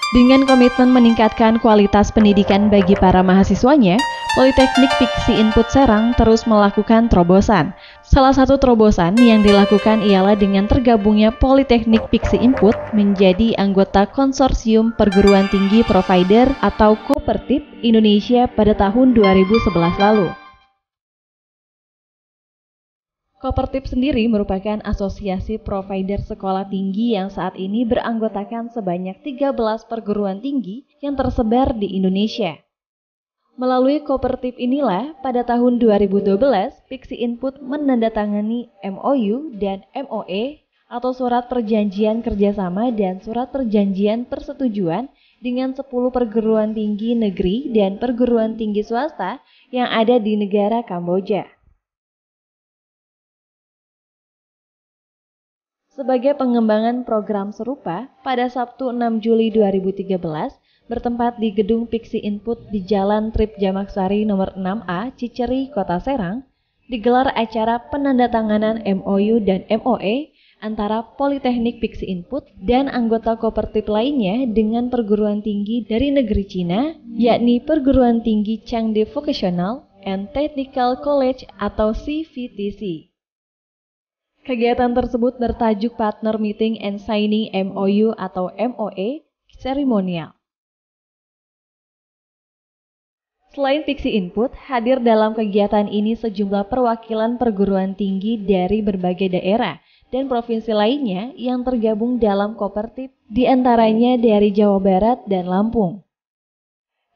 Dengan komitmen meningkatkan kualitas pendidikan bagi para mahasiswanya, Politeknik Piksi Input Serang terus melakukan terobosan. Salah satu terobosan yang dilakukan ialah dengan tergabungnya Politeknik Piksi Input menjadi anggota Konsorsium Perguruan Tinggi Provider atau Kopertip Indonesia pada tahun 2011 lalu. Kopertip sendiri merupakan asosiasi provider sekolah tinggi yang saat ini beranggotakan sebanyak 13 perguruan tinggi yang tersebar di Indonesia. Melalui Kopertip inilah, pada tahun 2012, Piksi Input menandatangani MOU dan MOE atau Surat Perjanjian Kerjasama dan Surat Perjanjian Persetujuan dengan 10 perguruan tinggi negeri dan perguruan tinggi swasta yang ada di negara Kamboja. Sebagai pengembangan program serupa, pada Sabtu 6 Juli 2013, bertempat di Gedung Piksi Input di Jalan Trip Jamaksari nomor 6A, Ciceri, Kota Serang, digelar acara penandatanganan MOU dan MOE antara Politeknik Piksi Input dan anggota Kopertip lainnya dengan perguruan tinggi dari negeri Cina, yakni Perguruan Tinggi Changde Vocational and Technical College atau CVTC. Kegiatan tersebut bertajuk Partner Meeting and Signing MOU atau MOE Seremonial. Selain Piksi Input, hadir dalam kegiatan ini sejumlah perwakilan perguruan tinggi dari berbagai daerah dan provinsi lainnya yang tergabung dalam Kopertip, diantaranya dari Jawa Barat dan Lampung.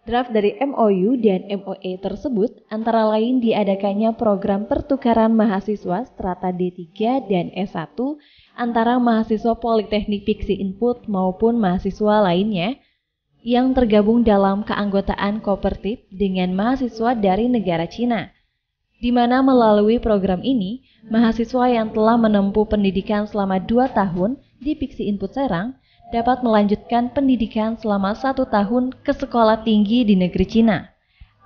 Draft dari MOU dan MOE tersebut antara lain diadakannya program pertukaran mahasiswa strata D3 dan S1 antara mahasiswa Politeknik Piksi Input maupun mahasiswa lainnya yang tergabung dalam keanggotaan Kopertip dengan mahasiswa dari negara Cina, di mana melalui program ini, mahasiswa yang telah menempuh pendidikan selama 2 tahun di Piksi Input Serang dapat melanjutkan pendidikan selama 1 tahun ke sekolah tinggi di negeri Cina,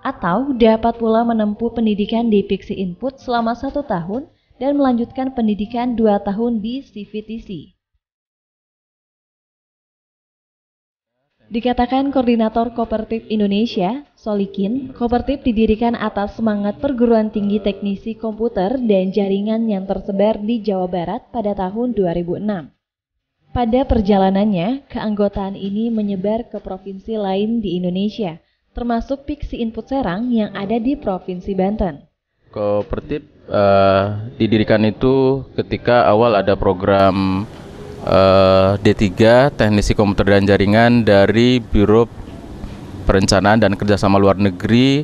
atau dapat pula menempuh pendidikan di Piksi Input selama 1 tahun dan melanjutkan pendidikan 2 tahun di CVTC. Dikatakan Koordinator Kopertip Indonesia, Solikin, Kopertip didirikan atas semangat perguruan tinggi teknisi komputer dan jaringan yang tersebar di Jawa Barat pada tahun 2006. Pada perjalanannya, keanggotaan ini menyebar ke provinsi lain di Indonesia, termasuk Piksi Input Serang yang ada di Provinsi Banten. Kopertip didirikan itu ketika awal ada program D3 Teknisi Komputer dan Jaringan dari Biro Perencanaan dan Kerjasama Luar Negeri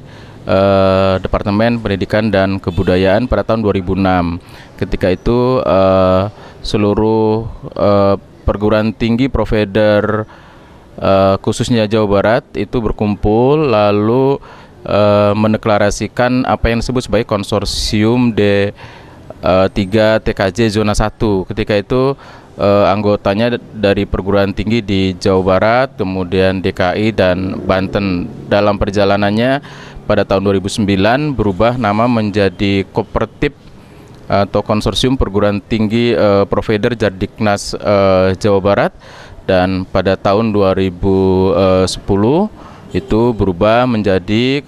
Departemen Pendidikan dan Kebudayaan pada tahun 2006. Ketika itu seluruh perguruan tinggi provider khususnya Jawa Barat itu berkumpul lalu mendeklarasikan apa yang disebut sebagai konsorsium D3 TKJ zona 1. Ketika itu anggotanya dari perguruan tinggi di Jawa Barat, kemudian DKI dan Banten. Dalam perjalanannya pada tahun 2009 berubah nama menjadi Kopertip atau Konsorsium Perguruan Tinggi Provider Jardiknas Jawa Barat, dan pada tahun 2010 itu berubah menjadi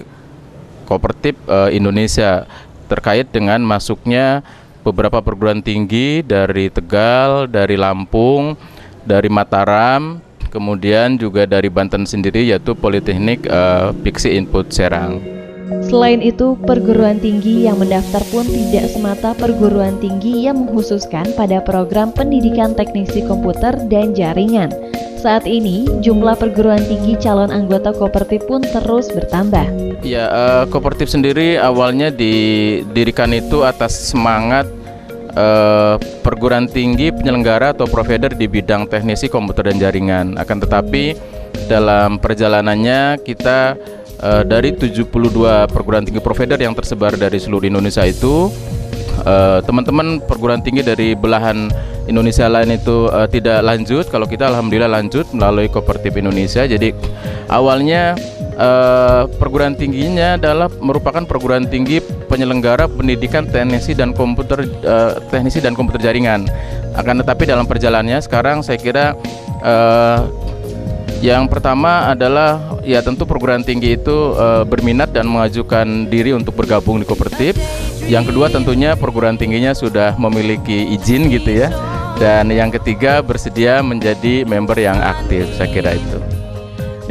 Kopertip Indonesia terkait dengan masuknya beberapa perguruan tinggi dari Tegal, dari Lampung, dari Mataram, kemudian juga dari Banten sendiri yaitu Politeknik Piksi Input Serang. Selain itu, perguruan tinggi yang mendaftar pun tidak semata perguruan tinggi yang mengkhususkan pada program pendidikan teknisi komputer dan jaringan. Saat ini, jumlah perguruan tinggi calon anggota Kopertip pun terus bertambah. Ya, Kopertip sendiri awalnya didirikan itu atas semangat perguruan tinggi penyelenggara atau provider di bidang teknisi komputer dan jaringan. Akan tetapi dalam perjalanannya kita dari 72 perguruan tinggi provider yang tersebar dari seluruh Indonesia itu, teman-teman perguruan tinggi dari belahan Indonesia lain itu tidak lanjut. Kalau kita alhamdulillah lanjut melalui Kopertip Indonesia. Jadi awalnya perguruan tingginya adalah merupakan perguruan tinggi penyelenggara pendidikan teknisi dan komputer jaringan. Akan tetapi dalam perjalanannya sekarang saya kira yang pertama adalah ya tentu perguruan tinggi itu berminat dan mengajukan diri untuk bergabung di Kopertip. Yang kedua tentunya perguruan tingginya sudah memiliki izin gitu ya. Dan yang ketiga bersedia menjadi member yang aktif, saya kira itu.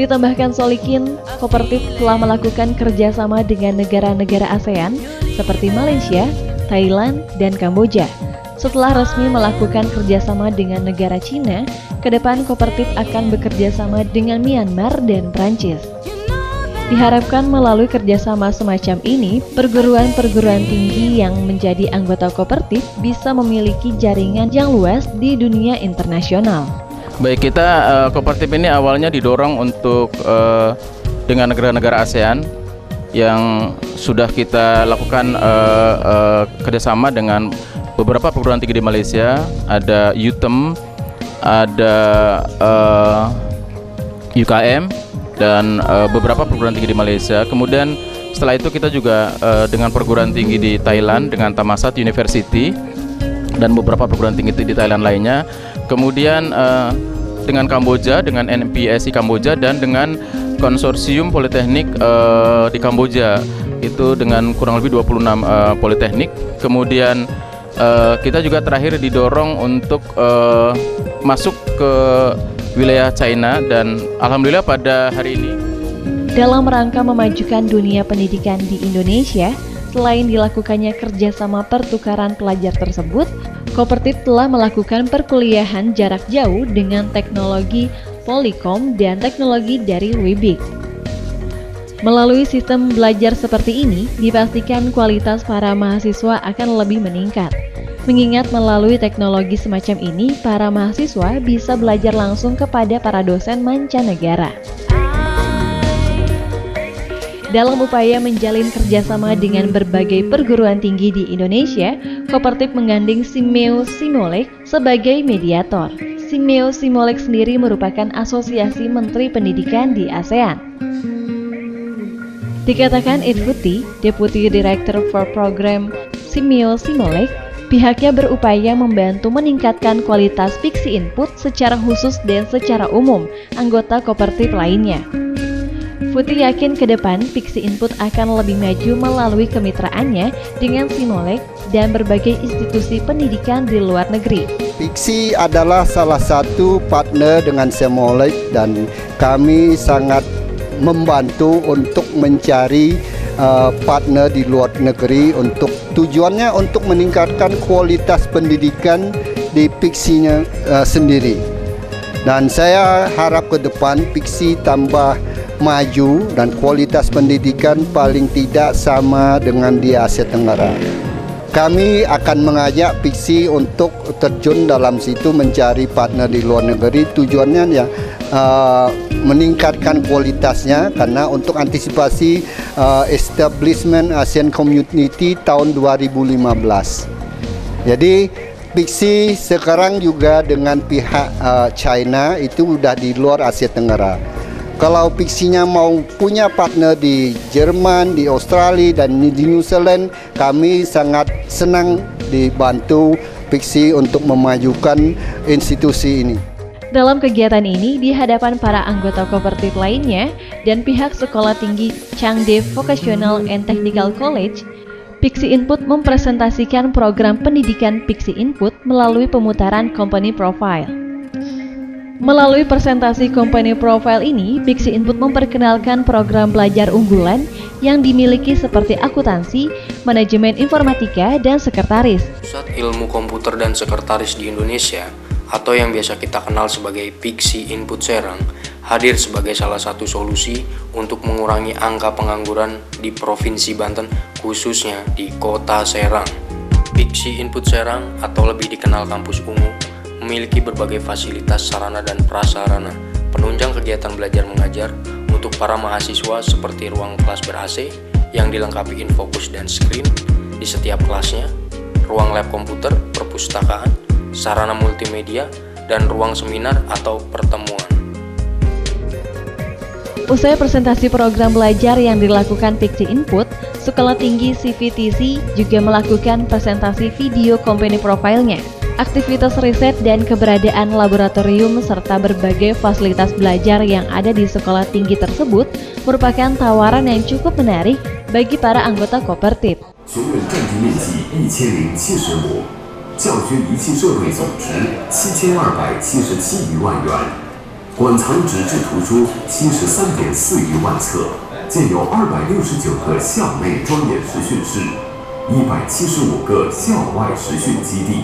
Ditambahkan Solikin, Kopertip telah melakukan kerjasama dengan negara-negara ASEAN seperti Malaysia, Thailand, dan Kamboja. Setelah resmi melakukan kerjasama dengan negara Cina, ke depan Kopertip akan bekerja sama dengan Myanmar dan Prancis. Diharapkan melalui kerjasama semacam ini, perguruan-perguruan tinggi yang menjadi anggota Kopertip bisa memiliki jaringan yang luas di dunia internasional. Baik, kita Kopertip ini awalnya didorong untuk dengan negara-negara ASEAN yang sudah kita lakukan kerjasama dengan beberapa perguruan tinggi di Malaysia, ada UTEM, ada UKM, dan beberapa perguruan tinggi di Malaysia. Kemudian setelah itu kita juga dengan perguruan tinggi di Thailand, dengan Thammasat University, dan beberapa perguruan tinggi di Thailand lainnya. Kemudian dengan Kamboja, dengan NPSI Kamboja, dan dengan konsorsium politeknik di Kamboja, itu dengan kurang lebih 26 politeknik. Kemudian kita juga terakhir didorong untuk masuk ke wilayah China, dan alhamdulillah pada hari ini dalam rangka memajukan dunia pendidikan di Indonesia, selain dilakukannya kerjasama pertukaran pelajar tersebut, Kopertip telah melakukan perkuliahan jarak jauh dengan teknologi Polycom dan teknologi dari Webix. Melalui sistem belajar seperti ini, dipastikan kualitas para mahasiswa akan lebih meningkat. Mengingat melalui teknologi semacam ini, para mahasiswa bisa belajar langsung kepada para dosen mancanegara. Dalam upaya menjalin kerjasama dengan berbagai perguruan tinggi di Indonesia, Kopertip menggandeng Simeo Simolek sebagai mediator. Simeo Simolek sendiri merupakan asosiasi menteri pendidikan di ASEAN. Dikatakan Ed Putih, Deputy Director for Program Simeo Simolek, pihaknya berupaya membantu meningkatkan kualitas Pixi Input secara khusus dan secara umum anggota Kopertip lainnya. Putih yakin ke depan Pixi Input akan lebih maju melalui kemitraannya dengan Simolek dan berbagai institusi pendidikan di luar negeri. Pixi adalah salah satu partner dengan Simolek dan kami sangat membantu untuk mencari partner di luar negeri untuk tujuannya untuk meningkatkan kualitas pendidikan di Pixi-nya sendiri. Dan saya harap ke depan Pixi tambah maju dan kualitas pendidikan paling tidak sama dengan di Asia Tenggara. Kami akan mengajak Pixi untuk terjun dalam situ mencari partner di luar negeri. Tujuannya ya meningkatkan kualitasnya, karena untuk antisipasi establishment ASEAN Community tahun 2015. Jadi Pixi sekarang juga dengan pihak China itu sudah di luar Asia Tenggara. Kalau Pixi-nya mau punya partner di Jerman, di Australia, dan di New Zealand, kami sangat senang dibantu Pixi untuk memajukan institusi ini. Dalam kegiatan ini, di hadapan para anggota Kopertip lainnya dan pihak Sekolah Tinggi Changde Vocational and Technical College, Pixi Input mempresentasikan program pendidikan Pixi Input melalui pemutaran Company Profile. Melalui presentasi Company Profile ini, Pixi Input memperkenalkan program belajar unggulan yang dimiliki seperti akuntansi, manajemen informatika, dan sekretaris. Pusat Ilmu Komputer dan Sekretaris di Indonesia, atau yang biasa kita kenal sebagai Pixi Input Serang, hadir sebagai salah satu solusi untuk mengurangi angka pengangguran di Provinsi Banten, khususnya di Kota Serang. Pixi Input Serang, atau lebih dikenal Kampus Ungu, memiliki berbagai fasilitas sarana dan prasarana penunjang kegiatan belajar mengajar untuk para mahasiswa, seperti ruang kelas ber-AC yang dilengkapi infocus dan screen di setiap kelasnya, ruang lab komputer, perpustakaan, sarana multimedia, dan ruang seminar atau pertemuan. Usai presentasi program belajar yang dilakukan Pixi Input, Sekolah Tinggi CVTC juga melakukan presentasi video company profile-nya. Aktivitas riset dan keberadaan laboratorium serta berbagai fasilitas belajar yang ada di sekolah tinggi tersebut merupakan tawaran yang cukup menarik bagi para anggota Kopertip. 学院占地面积1070亩，教学仪器设备总值7277余万元，馆藏纸质图书73.4余万册，建有269个校内专业实训室，175个校外实训基地。